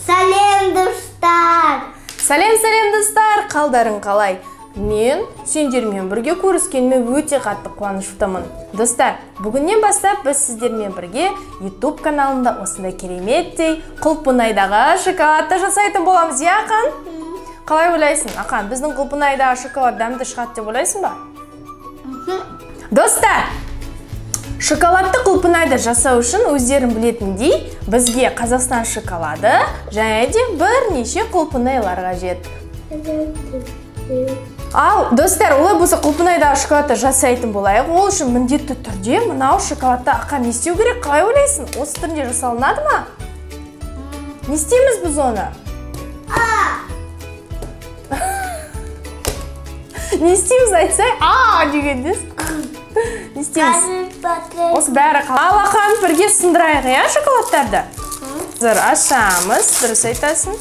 Салем, достар! Салем, достар! Қалдарың қалай? Мен сендермен бірге көріскеніме өте қатты қуаныштымын. Достар, бүгіннен бастап біз сіздермен бірге YouTube каналында осындай кереметтей Құлпынайдағы шоколадты жасайтын боламыз, я Ақан? Қалай ойлайсың, Ақан? Біздің Құлпынайдағы шоколад дәмді шығады деп ойлайсың ба? Достар, шоколадты Құлпынайды жасау үшін өздерің білетіндей, бізге Қазақстан шоколады және де бірнеше Құлпынайлар қажет. Ал, достар, олай болса Құлпынайдағы шоколадты жасайтын болайық. Ол үшін міндетті түрде мынау шоколадты Ақан не істеу керек? Қалай ойлайсың? Осы түрінде жасалынады ма? Не істейміз біз оны? Не істейміз айтсай? Дегендес. Не істейміз? Осы бәрі қалай? Ал, Ақан, бірге сындырайық, я, шоколадтарды? Қазір ашамыз, дұрыс айтасың.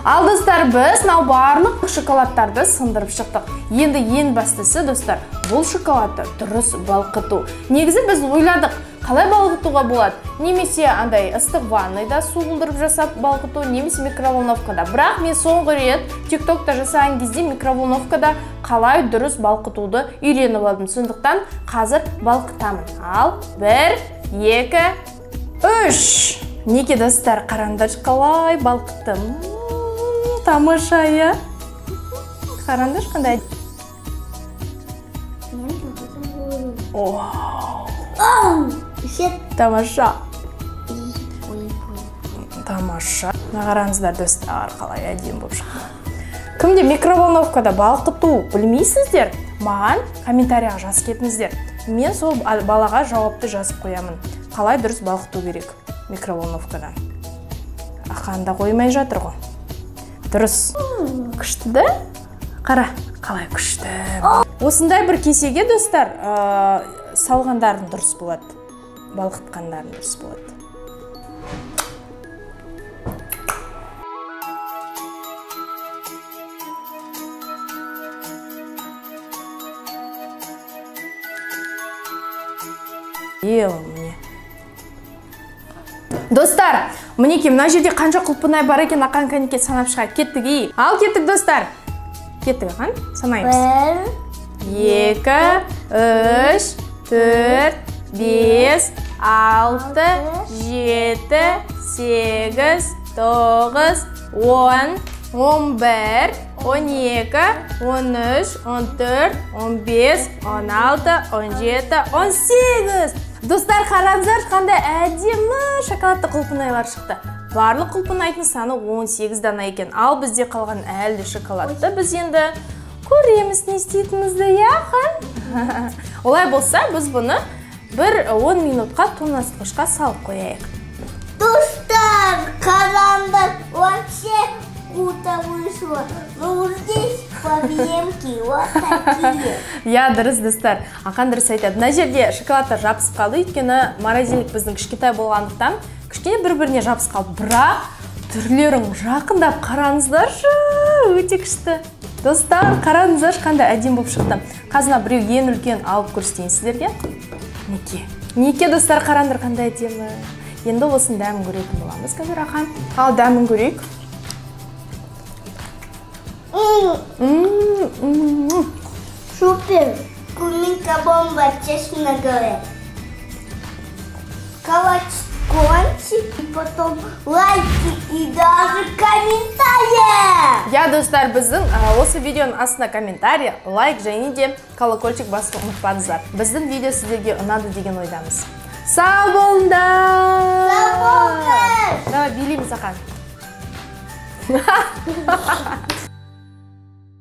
Ал, достар, біз барлық шоколадтарды сындырып шықтық. Енді ең бастысы, достар, бұл шоколадты дұрыс балқыту. Негізі біз ойладық, қалай балқытуға болады? Немесе андай ыстық ваннайда су бұлдырып жасап балқыту, немесе микроволновкада. Бірақ мен соңғы рет TikTokта жасаған кезде микроволновкада қалай дұрыс балқытуды үйреніп алдым. Сондықтан қазір балқытамын. Ал, 1, 2, 3. Неге, достар, қараңдар қалай балқыттым? Тамаша, я? Қараңдар қандай? Тамаша. Тамаша. Қараңыздар, достар, қалай әдемі болып шықты. Кімде микроволновкада балқыту білмейсіздер? Маған комментарияға жазып кетіңіздер. Мен сол балаға жауапты жазып қоямын. Қалай дұрыс балқыту керек микроволновкада? Ақанда қоймай жатыр ғой. Дұрыс. Күшті да? Қара, қалай күшті. Осындай бір кесеге, достар, салғандарын дұрыс болады. Балқытқандарын дұрыс болады. Достар, мінеке, мына жерде қанша Құлпынай бар екен, Ақан кәнеке санап шығайық. Кеттік, ей. Ал, кеттік, достар. Кеттік, Ақан, санаймыз. 1, 2, 3, 4, 5, 6, 7, 8, 9, 10, 11, 12, 13, 14, 15, 16, 17, 18. Достар, қараңыздар, қандай әдемі шоколадты Құлпынайлар шықты. Барлық Құлпынайдың саны 18 дана екен. Ал бізде қалған әлді шоколадты біз енді көреміз не істейтінімізді, я, Ақан? Олай болса, біз бұны 10 минутқа тоңазытқышқа салып қояйық. Достар, қараңдар, вообще круто вышло. Ну, здесь проблемки вот такие. Я, дұрыс, достар. Ақан дұрыс айтады. Мына жерде шоколадтар жабысып қалды, өйткені морозильник біздің кішкентай болғандықтан кішкене бір-біріне жабысып қалды. Бірақ түрлерін жақындап қараңыздаршы, өте күшті. Достар, қараңыздаршы, қандай әдемі болып шықты. Қазір біреу ең үлкен алып көрсетейін сіздерге. Неке, достар, қараңдар, қандай әдемі. Енді осын дәмін көретін боламыз қазір, Ақан. Ал дәмін көрейік. Супер! Куминка бомба, честно говоря. колокольчик, и потом лайки и даже комментарии. Я, достар, біздің осы видеоның астына комментарий, лайк және де колокольчик басуды ұмытпаңыздар. Біздің видео сіздерге ұнады деген ойдамыз. Сау болыңдар! Сау болыңдар! Давай билейміз, Ақан.